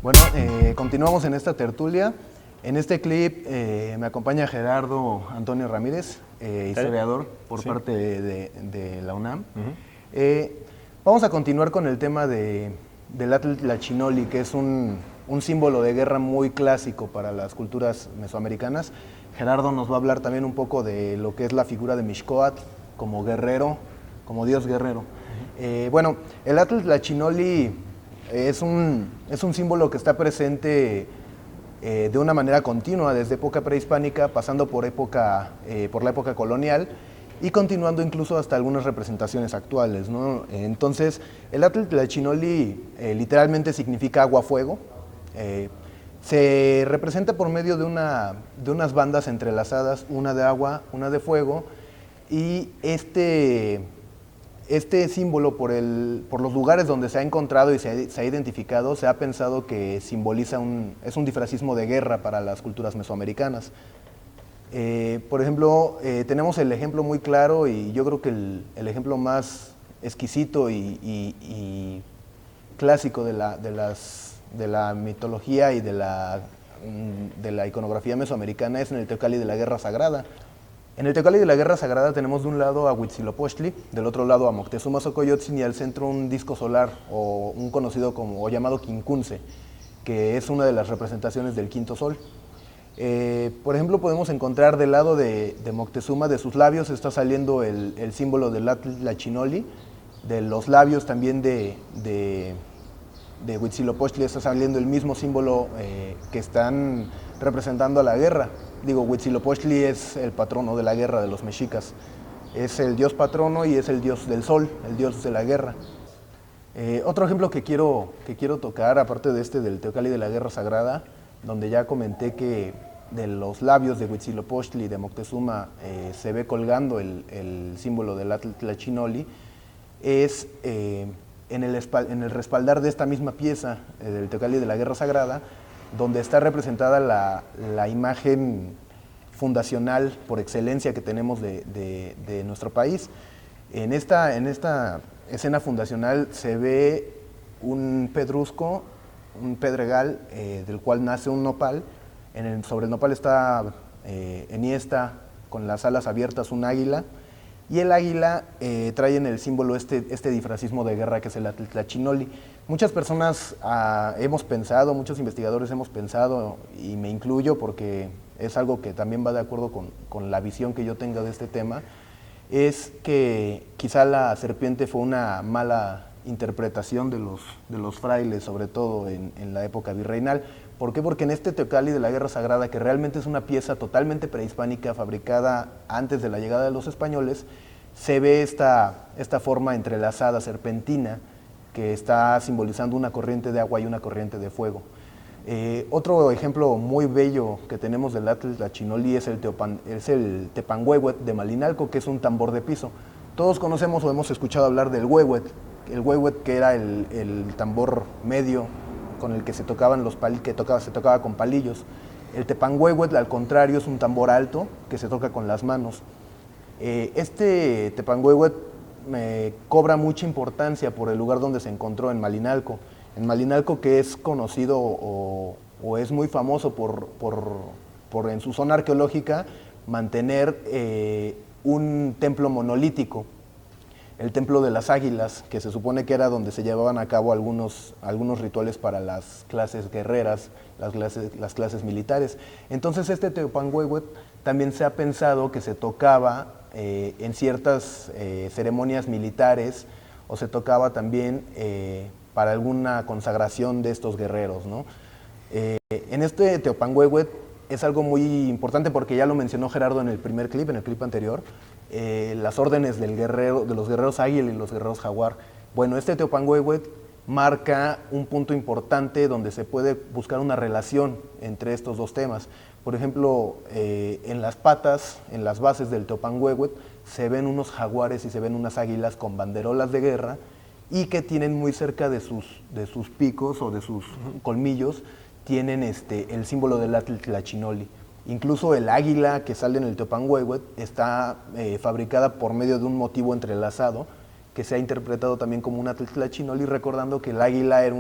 Bueno, continuamos en esta tertulia. En este clip me acompaña Gerardo Antonio Ramírez, historiador por parte de la UNAM. Vamos a continuar con el tema del Atl Tlachinoli, que es un símbolo de guerra muy clásico para las culturas mesoamericanas. Gerardo nos va a hablar también un poco de lo que es la figura de Mixcoatl como guerrero, como dios guerrero. Bueno, el Atl Tlachinoli es un símbolo que está presente de una manera continua desde época prehispánica, pasando por la época colonial y continuando incluso hasta algunas representaciones actuales, ¿no? Entonces, el Atl Tlachinoli literalmente significa agua-fuego. Se representa por medio de unas bandas entrelazadas, una de agua, una de fuego, y este símbolo, por los lugares donde se ha encontrado y se ha identificado, se ha pensado que simboliza es un difracismo de guerra para las culturas mesoamericanas. Por ejemplo, tenemos el ejemplo muy claro y yo creo que el ejemplo más exquisito y clásico de la mitología y de la iconografía mesoamericana es en el Teocalli de la Guerra Sagrada. En el Teocalli de la Guerra Sagrada tenemos de un lado a Huitzilopochtli, del otro lado a Moctezuma Xocoyotzin y al centro un disco solar o un conocido o llamado Quincunce, que es una de las representaciones del quinto sol. Por ejemplo, podemos encontrar del lado de Moctezuma, de sus labios está saliendo el símbolo del Atl Tlachinoli, de los labios también de Huitzilopochtli está saliendo el mismo símbolo que están representando a la guerra. Digo, Huitzilopochtli es el patrono de la guerra de los mexicas. Es el dios patrono y es el dios del sol, el dios de la guerra. Otro ejemplo que quiero tocar, aparte de del Teocalli de la Guerra Sagrada, donde ya comenté que de los labios de Huitzilopochtli y de Moctezuma se ve colgando el símbolo del Atl Tlachinoli, es en el respaldar de esta misma pieza del Teocalli de la Guerra Sagrada, donde está representada la imagen fundacional por excelencia que tenemos de nuestro país. En esta escena fundacional se ve un pedrusco, un pedregal del cual nace un nopal. Sobre el nopal está enhiesta con las alas abiertas un águila, y el águila trae en el símbolo este difracismo de guerra que es el Atl Tlachinoli. Muchas personas hemos pensado, muchos investigadores hemos pensado, y me incluyo porque es algo que también va de acuerdo con la visión que yo tenga de este tema, es que quizá la serpiente fue una mala interpretación de los frailes, sobre todo en la época virreinal. ¿Por qué? Porque en este Teocalli de la Guerra Sagrada, que realmente es una pieza totalmente prehispánica, fabricada antes de la llegada de los españoles, se ve esta forma entrelazada, serpentina, que está simbolizando una corriente de agua y una corriente de fuego. Otro ejemplo muy bello que tenemos del Atl Tlachinoli es el Tepanhuehuet de Malinalco, que es un tambor de piso. Todos conocemos o hemos escuchado hablar del huehuet, el huehuet que era el tambor medio con el que se tocaban se tocaba con palillos. El Tepanhuehuet, al contrario, es un tambor alto que se toca con las manos. Este Tepanhuehuet cobra mucha importancia por el lugar donde se encontró, en Malinalco. En Malinalco, que es conocido o es muy famoso por en su zona arqueológica mantener un templo monolítico, el Templo de las Águilas, que se supone que era donde se llevaban a cabo algunos rituales para las clases guerreras, las clases militares. Entonces este Tepanhuehuet también se ha pensado que se tocaba en ciertas ceremonias militares, o se tocaba también para alguna consagración de estos guerreros, ¿no? En este Tepanhuehuet es algo muy importante porque ya lo mencionó Gerardo en el clip anterior, las órdenes de los guerreros águila y los guerreros jaguar. Bueno, este Tepanhuehuet marca un punto importante donde se puede buscar una relación entre estos dos temas. Por ejemplo, en las patas, en las bases del Tepanhuehuet, se ven unos jaguares y se ven unas águilas con banderolas de guerra, y que tienen muy cerca de sus picos o de sus colmillos, tienen el símbolo del Atl Tlachinoli. Incluso el águila que sale en el Tepanhuehuet está fabricada por medio de un motivo entrelazado que se ha interpretado también como una Tlachinoli, recordando que el águila era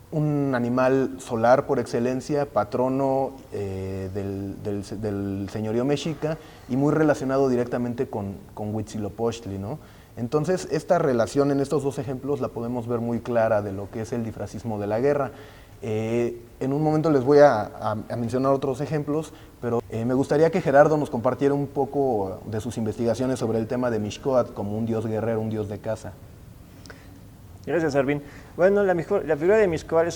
un animal solar por excelencia, patrono del señorío mexica y muy relacionado directamente con Huitzilopochtli, ¿no? Entonces, esta relación en estos dos ejemplos la podemos ver muy clara de lo que es el disfracismo de la guerra. En un momento les voy a mencionar otros ejemplos, pero me gustaría que Gerardo nos compartiera un poco de sus investigaciones sobre el tema de Mixcoatl como un dios guerrero, un dios de caza. Gracias, Arvin. Bueno, la figura de Mixcoatl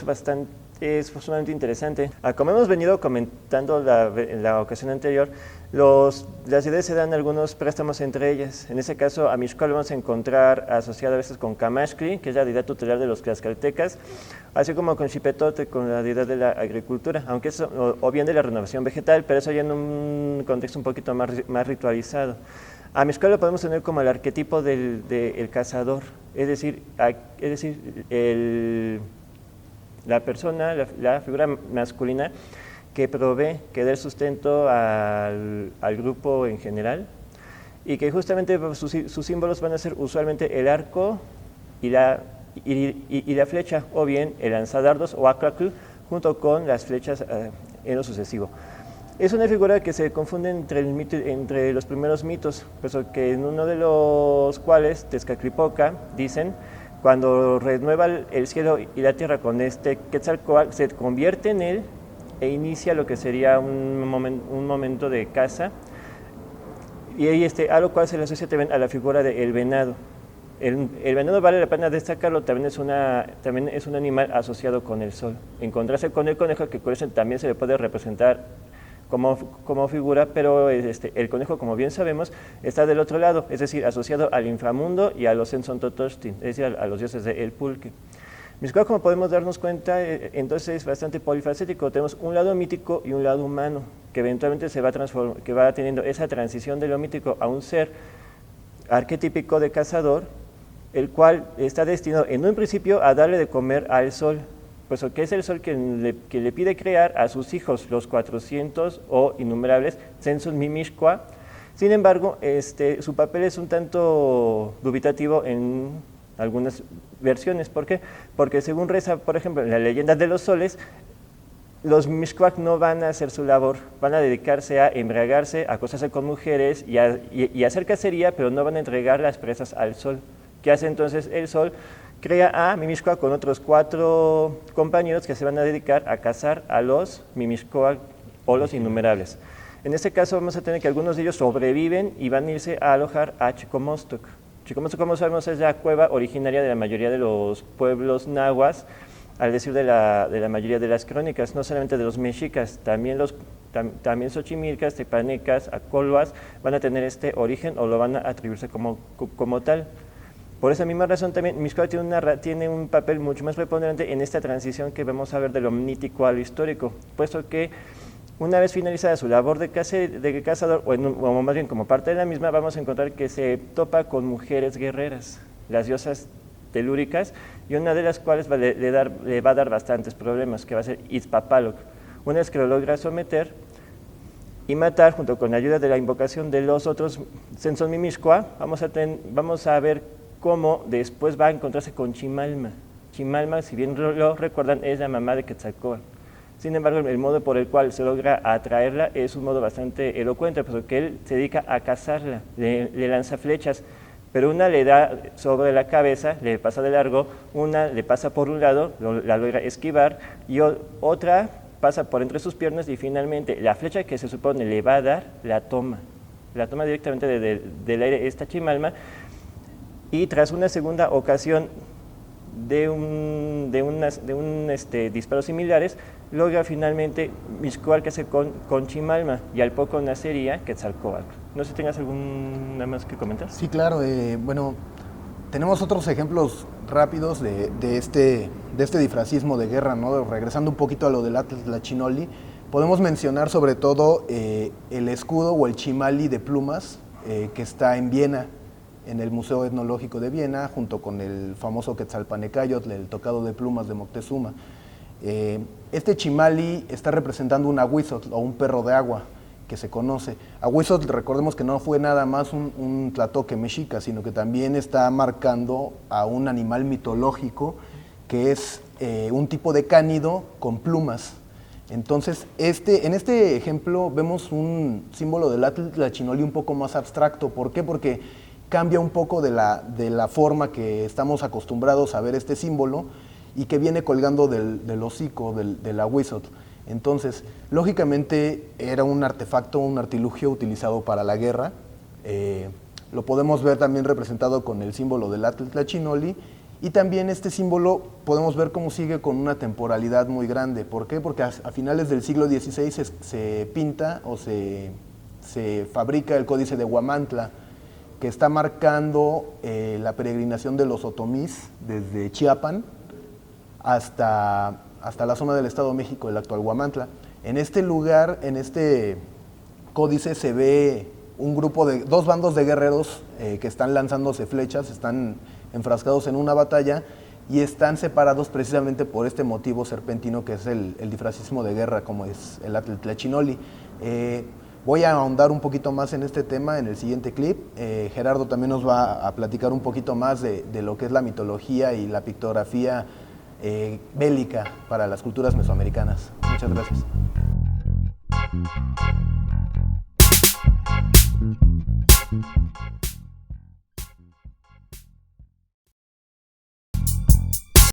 es sumamente interesante. Como hemos venido comentando en la ocasión anterior, las deidades se dan algunos préstamos entre ellas. En ese caso, a Mixcoatl vamos a encontrar asociado a veces con Camaxtli, que es la deidad tutelar de los tlaxcaltecas, así como con Xipetote, con la deidad de la agricultura, aunque eso, o bien de la renovación vegetal, pero eso ya en un contexto un poquito más ritualizado. A Mixcoatl lo podemos tener como el arquetipo del cazador, es decir, la persona, la figura masculina que provee, que da el sustento al grupo en general, y que justamente sus símbolos van a ser usualmente el arco y la flecha, o bien el lanzadardos o aclacl, junto con las flechas en lo sucesivo. Es una figura que se confunde entre los primeros mitos, puesto que en uno de los cuales, Tezcatlipoca, dicen, cuando renueva el cielo y la tierra con este Quetzalcóatl, se convierte en él e inicia lo que sería un momento de caza, y a lo cual se le asocia también a la figura del venado. El venado, vale la pena destacarlo, también es un animal asociado con el sol. En contraste con el conejo, que con eso también se le puede representar como figura, pero el conejo, como bien sabemos, está del otro lado, es decir, asociado al inframundo y a los Enzontotochtin, es decir, a los dioses del pulque. Mixcoatl, como podemos darnos cuenta, entonces es bastante polifacético. Tenemos un lado mítico y un lado humano, que eventualmente que va teniendo esa transición de lo mítico a un ser arquetípico de cazador, el cual está destinado en un principio a darle de comer al sol, pues que es el sol que le pide crear a sus hijos, los 400 o innumerables Tzentsun Mimixcoatl. Sin embargo, su papel es un tanto dubitativo en algunas versiones. ¿Por qué? Porque según reza, por ejemplo, en la leyenda de los soles, los Mixcoatl no van a hacer su labor, van a dedicarse a embriagarse, a acostarse con mujeres y a hacer cacería, pero no van a entregar las presas al sol. ¿Qué hace entonces el sol? Crea a Mimixcoatl con otros 4 compañeros que se van a dedicar a cazar a los Mimixcoatl o los innumerables. En este caso vamos a tener que algunos de ellos sobreviven y van a irse a alojar a Chicomostoc. Chicomostoc, como sabemos, es la cueva originaria de la mayoría de los pueblos nahuas, al decir de la mayoría de las crónicas, no solamente de los mexicas, también xochimilcas, tepanecas, acolhuas van a tener este origen o lo van a atribuirse como tal. Por esa misma razón también Mixcoatl tiene un papel mucho más preponderante en esta transición que vamos a ver de lo mítico a lo histórico, puesto que una vez finalizada su labor de cazador, o más bien como parte de la misma, vamos a encontrar que se topa con mujeres guerreras, las diosas telúricas, y una de las cuales le va a dar bastantes problemas, que va a ser Itzpapaloc. Una vez que lo logra someter y matar, junto con la ayuda de la invocación de los otros Tzentsun Mimixcoatl, vamos a ver cómo después va a encontrarse con Chimalma. Chimalma, si bien lo recuerdan, es la mamá de Quetzalcóatl. Sin embargo, el modo por el cual se logra atraerla es un modo bastante elocuente, porque él se dedica a cazarla, le lanza flechas, pero una le da sobre la cabeza, le pasa de largo, una le pasa por un lado, la logra esquivar, y otra pasa por entre sus piernas, y finalmente la flecha que se supone le va a dar, la toma directamente del aire esta Chimalma, y tras una segunda ocasión de un disparos similares, logra finalmente Mixcoatl que con Chimalma, y al poco nacería Quetzalcóatl. No sé si tengas alguna más que comentar. Sí, claro. Bueno, tenemos otros ejemplos rápidos de este disfracismo de guerra, ¿no? Regresando un poquito a lo del Tlachinoli, podemos mencionar sobre todo el escudo o el chimali de plumas que está en Viena, en el Museo Etnológico de Viena, junto con el famoso Quetzalpanecayotl, el tocado de plumas de Moctezuma. Este chimali está representando un ahuizotl o un perro de agua, que se conoce. Ahuizotl, recordemos que no fue nada más un tlatoque mexica, sino que también está marcando a un animal mitológico que es un tipo de cánido con plumas. Entonces, en este ejemplo vemos un símbolo del Atl Tlachinoli un poco más abstracto. ¿Por qué? Porque cambia un poco de la forma que estamos acostumbrados a ver este símbolo y que viene colgando del hocico del Ahuizotl. Entonces, lógicamente era un artefacto, un artilugio utilizado para la guerra. Lo podemos ver también representado con el símbolo del Atl Tlachinoli. Y también este símbolo podemos ver cómo sigue con una temporalidad muy grande. ¿Por qué? Porque a finales del siglo XVI se pinta o se fabrica el Códice de Huamantla, que está marcando la peregrinación de los otomís desde Chiapan hasta la zona del Estado de México, el actual Huamantla. En este lugar, en este códice, se ve un grupo de dos bandos de guerreros que están lanzándose flechas, están enfrascados en una batalla y están separados precisamente por este motivo serpentino que es el disfrazismo de guerra, como es el Atl Tlachinoli. Voy a ahondar un poquito más en este tema en el siguiente clip. Gerardo también nos va a platicar un poquito más de lo que es la mitología y la pictografía bélica para las culturas mesoamericanas. Muchas gracias.